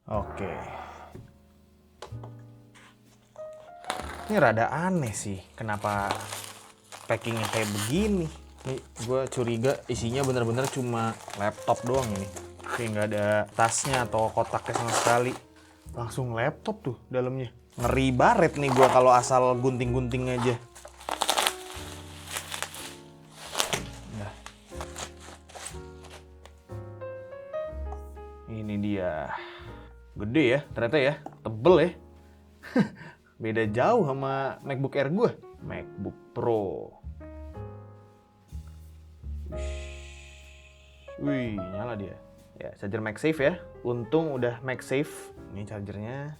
Oke. Ini rada aneh sih, kenapa packingnya kayak begini. Nih, gue curiga isinya bener-bener cuma laptop doang ini. Kayak nggak ada tasnya atau kotaknya sama sekali. Langsung laptop tuh dalamnya. Ngeri baret nih gue kalau asal gunting-gunting aja. Nah. Ini dia. Gede ya, ternyata ya. Tebel ya. Beda jauh sama MacBook Air gue. MacBook Pro. Wih, nyala dia. Ya, charger MagSafe ya. Untung udah MagSafe. Ini chargernya.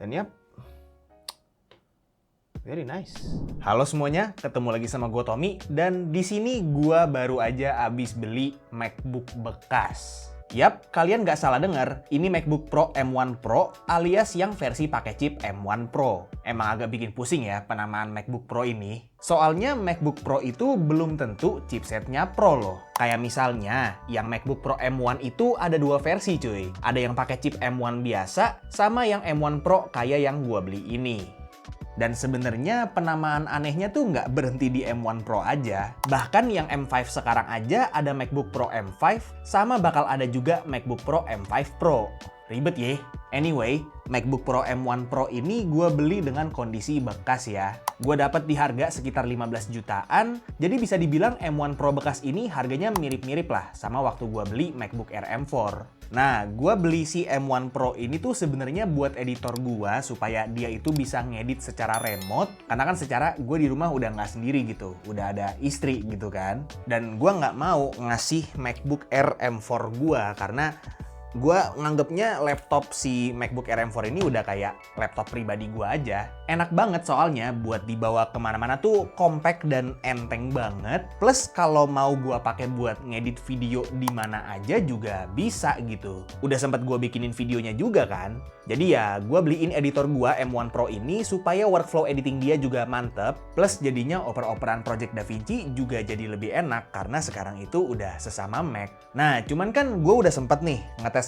Dan yap. Very nice. Halo semuanya, ketemu lagi sama gue Tommy. Dan di sini gue baru aja abis beli MacBook bekas. Yap, kalian nggak salah dengar, ini MacBook Pro M1 Pro alias yang versi pakai chip M1 Pro. Emang agak bikin pusing ya penamaan MacBook Pro ini. Soalnya MacBook Pro itu belum tentu chipsetnya Pro loh. Kayak misalnya, yang MacBook Pro M1 itu ada dua versi cuy. Ada yang pakai chip M1 biasa, sama yang M1 Pro kayak yang gua beli ini. Dan sebenarnya penamaan anehnya tuh nggak berhenti di M1 Pro aja. Bahkan yang M5 sekarang aja ada MacBook Pro M5, sama bakal ada juga MacBook Pro M5 Pro. Ribet ya? Anyway, MacBook Pro M1 Pro ini gue beli dengan kondisi bekas ya. Gue dapet di harga sekitar 15 jutaan, jadi bisa dibilang M1 Pro bekas ini harganya mirip-mirip lah sama waktu gue beli MacBook Air M4. Nah, gue beli si M1 Pro ini tuh sebenarnya buat editor gue supaya dia itu bisa ngedit secara remote. Karena kan secara gue di rumah udah nggak sendiri gitu, udah ada istri gitu kan. Dan gue nggak mau ngasih MacBook Air M4 gue karena gue nganggepnya laptop si MacBook Air M4 ini udah kayak laptop pribadi gue aja. Enak banget soalnya buat dibawa kemana-mana tuh compact dan enteng banget. Plus kalau mau gue pakai buat ngedit video di mana aja juga bisa gitu. Udah sempat gue bikinin videonya juga kan. Jadi ya gue beliin editor gue M1 Pro ini supaya workflow editing dia juga mantep. Plus jadinya oper-operan Project DaVinci juga jadi lebih enak karena sekarang itu udah sesama Mac. Nah cuman kan gue udah sempet nih ngetes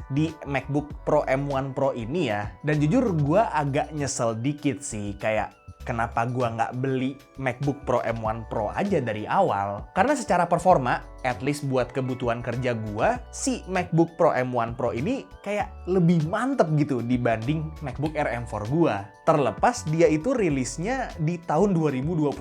di MacBook Pro M1 Pro ini ya. Dan jujur gue agak nyesel dikit sih, kayak kenapa gue nggak beli MacBook Pro M1 Pro aja dari awal. Karena secara performa, at least buat kebutuhan kerja gue, si MacBook Pro M1 Pro ini kayak lebih mantep gitu dibanding MacBook Air M4 gue. Terlepas dia itu rilisnya di tahun 2021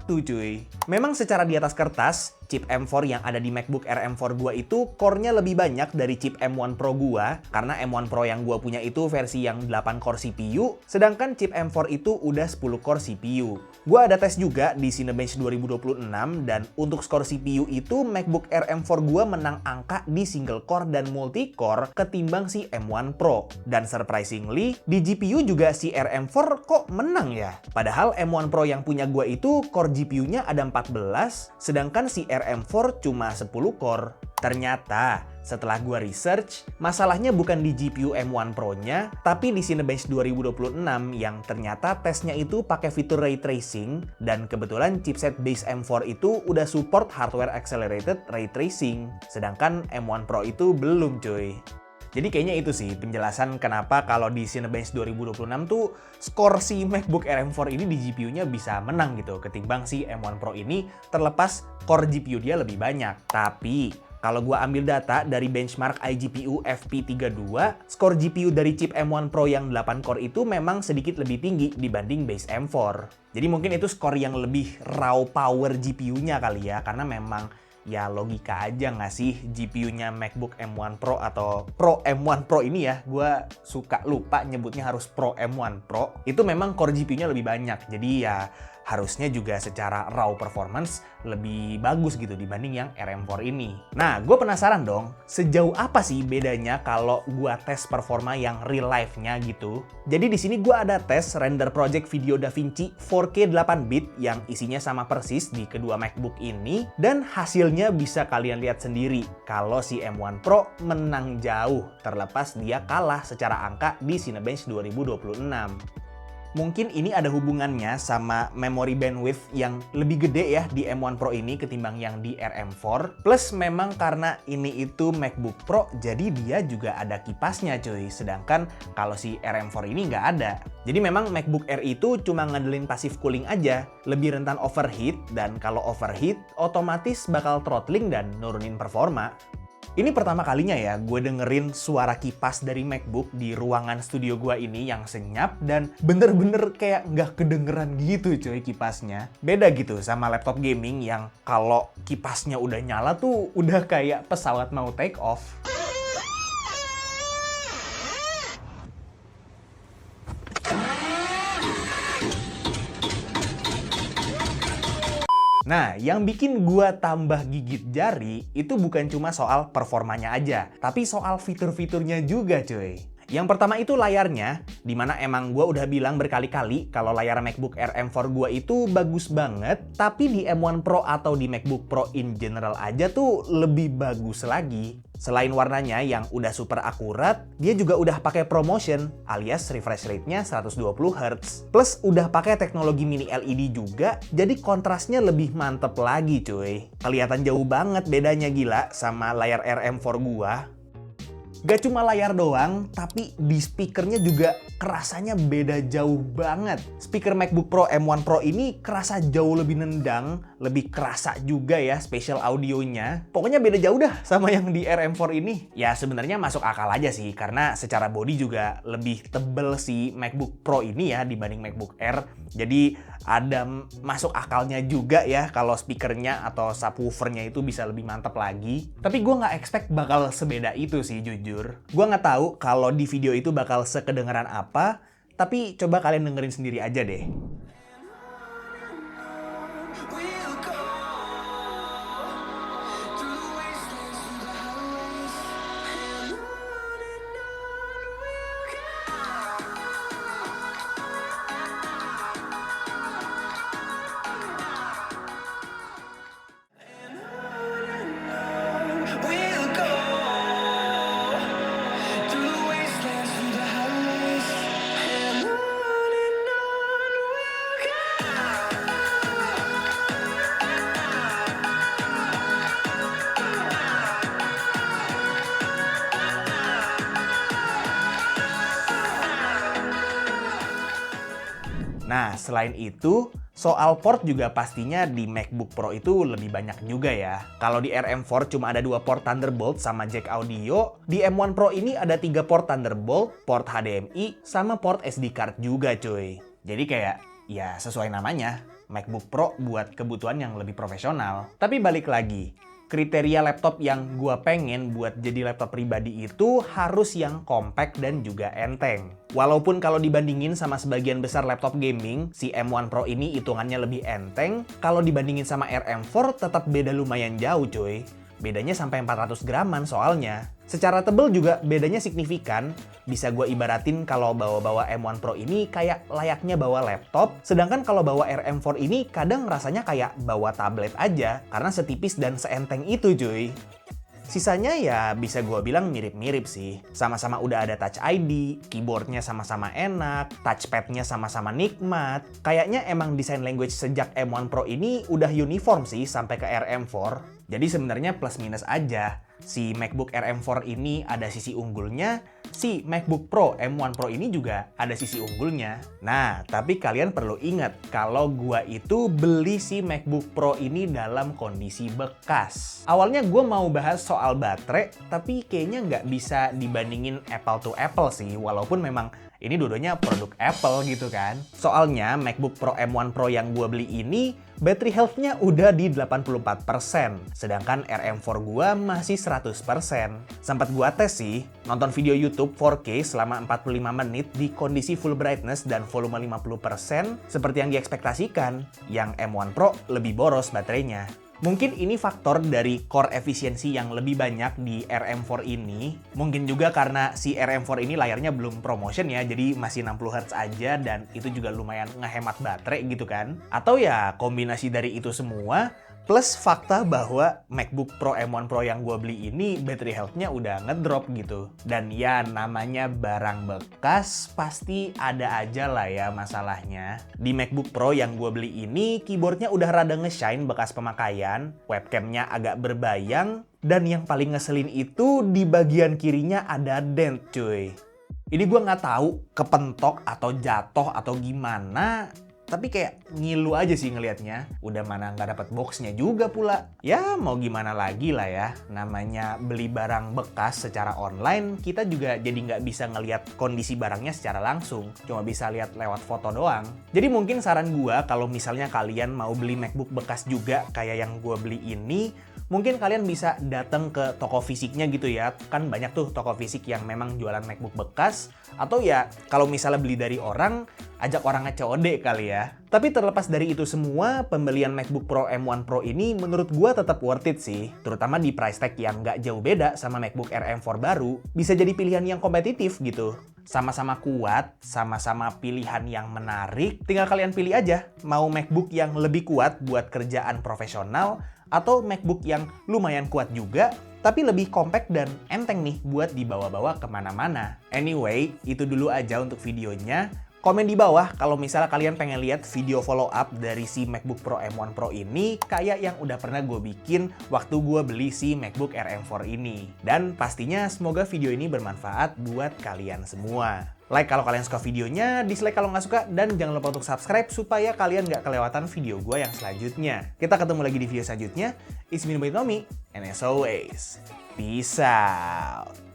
cuy. Memang secara di atas kertas, chip M4 yang ada di MacBook Air M4 gua itu core-nya lebih banyak dari chip M1 Pro gua, karena M1 Pro yang gua punya itu versi yang 8 core CPU, sedangkan chip M4 itu udah 10 core CPU. Gua ada tes juga di Cinebench 2026 dan untuk skor CPU itu MacBook Air M4 gua menang angka di single core dan multi core ketimbang si M1 Pro. Dan surprisingly, di GPU juga si Air M4 kok menang ya. Padahal M1 Pro yang punya gua itu core GPU-nya ada 14, sedangkan si Air M4 cuma 10 core. Ternyata, setelah gua research, masalahnya bukan di GPU M1 Pro-nya, tapi di Cinebench 2026 yang ternyata tesnya itu pakai fitur Ray Tracing, dan kebetulan chipset base M4 itu udah support hardware accelerated Ray Tracing, sedangkan M1 Pro itu belum cuy. Jadi kayaknya itu sih penjelasan kenapa kalau di Cinebench 2026 tuh skor si MacBook Air M4 ini di GPU-nya bisa menang gitu ketimbang si M1 Pro ini, terlepas core GPU dia lebih banyak. Tapi kalau gua ambil data dari benchmark iGPU FP32, skor GPU dari chip M1 Pro yang 8 core itu memang sedikit lebih tinggi dibanding base M4. Jadi mungkin itu skor yang lebih raw power GPU-nya kali ya, karena memang ya logika aja nggak sih GPU-nya MacBook M1 Pro atau Pro M1 Pro ini ya, gue suka lupa nyebutnya harus Pro M1 Pro, itu memang core GPU-nya lebih banyak, jadi ya harusnya juga secara raw performance lebih bagus gitu dibanding yang RM4 ini. Nah, gue penasaran dong, sejauh apa sih bedanya kalau gue tes performa yang real life-nya gitu. Jadi di sini gue ada tes render project video DaVinci 4K 8-bit yang isinya sama persis di kedua MacBook ini, dan hasilnya bisa kalian lihat sendiri kalau si M1 Pro menang jauh, terlepas dia kalah secara angka di Cinebench 2026. Mungkin ini ada hubungannya sama memory bandwidth yang lebih gede ya di M1 Pro ini ketimbang yang di RM4. Plus memang karena ini itu MacBook Pro, jadi dia juga ada kipasnya cuy. Sedangkan kalau si RM4 ini nggak ada. Jadi memang MacBook Air itu cuma ngandelin passive cooling aja. Lebih rentan overheat, dan kalau overheat otomatis bakal throttling dan nurunin performa. Ini pertama kalinya ya gue dengerin suara kipas dari MacBook di ruangan studio gue ini yang senyap dan bener-bener kayak nggak kedengeran gitu coy kipasnya. Beda gitu sama laptop gaming yang kalau kipasnya udah nyala tuh udah kayak pesawat mau take off. Nah, yang bikin gua tambah gigit jari itu bukan cuma soal performanya aja, tapi soal fitur-fiturnya juga cuy. Yang pertama itu layarnya, dimana emang gua udah bilang berkali-kali kalau layar MacBook Air M4 gua itu bagus banget, tapi di M1 Pro atau di MacBook Pro in general aja tuh lebih bagus lagi. Selain warnanya yang udah super akurat, dia juga udah pakai ProMotion alias refresh rate-nya 120 Hz. Plus udah pakai teknologi mini LED juga, jadi kontrasnya lebih mantep lagi cuy. Kelihatan jauh banget bedanya gila sama layar RM4 gua. Gak cuma layar doang, tapi di speakernya juga kerasanya beda jauh banget. Speaker MacBook Pro M1 Pro ini kerasa jauh lebih nendang, lebih kerasa juga ya spatial audionya. Pokoknya beda jauh dah sama yang di RM4 ini. Ya sebenarnya masuk akal aja sih, karena secara body juga lebih tebel si MacBook Pro ini ya dibanding MacBook Air. Jadi ada masuk akalnya juga ya kalau speakernya atau subwoofernya itu bisa lebih mantap lagi. Tapi gue nggak expect bakal sebeda itu sih jujur. Gue nggak tahu kalau di video itu bakal sekedengeran apa, tapi coba kalian dengerin sendiri aja deh. Nah, selain itu, soal port juga pastinya di MacBook Pro itu lebih banyak juga ya. Kalau di RM4 cuma ada 2 port Thunderbolt sama jack audio, di M1 Pro ini ada 3 port Thunderbolt, port HDMI, sama port SD card juga cuy. Jadi kayak, ya sesuai namanya, MacBook Pro buat kebutuhan yang lebih profesional. Tapi balik lagi, kriteria laptop yang gua pengen buat jadi laptop pribadi itu harus yang compact dan juga enteng. Walaupun kalau dibandingin sama sebagian besar laptop gaming, si M1 Pro ini hitungannya lebih enteng, kalau dibandingin sama RM4 tetap beda lumayan jauh cuy. Bedanya sampai 400 graman soalnya. Secara tebel juga bedanya signifikan. Bisa gue ibaratin kalau bawa-bawa M1 Pro ini kayak layaknya bawa laptop. Sedangkan kalau bawa RM4 ini kadang rasanya kayak bawa tablet aja. Karena setipis dan seenteng itu cuy. Sisanya ya bisa gue bilang mirip-mirip sih. Sama-sama udah ada Touch ID, keyboardnya sama-sama enak, touchpadnya sama-sama nikmat. Kayaknya emang design language sejak M1 Pro ini udah uniform sih sampai ke RM4. Jadi sebenarnya plus minus aja. Si MacBook Air M4 ini ada sisi unggulnya, si MacBook Pro M1 Pro ini juga ada sisi unggulnya. Nah, tapi kalian perlu ingat kalau gua itu beli si MacBook Pro ini dalam kondisi bekas. Awalnya gua mau bahas soal baterai, tapi kayaknya nggak bisa dibandingin Apple to Apple sih, walaupun memang ini dua-duanya produk Apple gitu kan. Soalnya MacBook Pro M1 Pro yang gua beli ini battery health-nya udah di 84%, sedangkan RM4 gua masih 100%. Sempat gua tes sih, nonton video YouTube 4K selama 45 menit di kondisi full brightness dan volume 50%, seperti yang diekspektasikan, yang M1 Pro lebih boros baterainya. Mungkin ini faktor dari core efisiensi yang lebih banyak di RM4 ini. Mungkin juga karena si RM4 ini layarnya belum ProMotion ya, jadi masih 60 Hz aja dan itu juga lumayan ngehemat baterai gitu kan. Atau ya kombinasi dari itu semua, Plus fakta bahwa MacBook Pro M1 Pro yang gue beli ini battery health-nya udah ngedrop gitu. Dan ya namanya barang bekas pasti ada aja lah ya masalahnya. Di MacBook Pro yang gue beli ini keyboardnya udah rada nge-shine bekas pemakaian, webcamnya agak berbayang, dan yang paling ngeselin itu di bagian kirinya ada dent cuy. Ini gue nggak tahu kepentok atau jatuh atau gimana, tapi kayak ngilu aja sih ngelihatnya. Udah mana nggak dapat boxnya juga pula. Ya mau gimana lagi lah ya. Namanya beli barang bekas secara online, kita juga jadi nggak bisa ngelihat kondisi barangnya secara langsung. Cuma bisa lihat lewat foto doang. Jadi mungkin saran gua kalau misalnya kalian mau beli MacBook bekas juga kayak yang gua beli ini, mungkin kalian bisa datang ke toko fisiknya gitu ya. Kan banyak tuh toko fisik yang memang jualan MacBook bekas. Atau ya kalau misalnya beli dari orang, ajak orangnya COD kali ya. Tapi terlepas dari itu semua, pembelian MacBook Pro M1 Pro ini menurut gua tetap worth it sih. Terutama di price tag yang nggak jauh beda sama MacBook Air M4 baru. Bisa jadi pilihan yang kompetitif gitu. Sama-sama kuat, sama-sama pilihan yang menarik. Tinggal kalian pilih aja, mau MacBook yang lebih kuat buat kerjaan profesional, atau MacBook yang lumayan kuat juga, tapi lebih compact dan enteng nih buat dibawa-bawa kemana-mana. Anyway, itu dulu aja untuk videonya. Komen di bawah kalau misalnya kalian pengen lihat video follow up dari si MacBook Pro M1 Pro ini kayak yang udah pernah gue bikin waktu gue beli si MacBook Air M4 ini. Dan pastinya semoga video ini bermanfaat buat kalian semua. Like kalau kalian suka videonya, dislike kalau nggak suka, dan jangan lupa untuk subscribe supaya kalian nggak kelewatan video gue yang selanjutnya. Kita ketemu lagi di video selanjutnya. It's me, Tommy, and as always, peace out.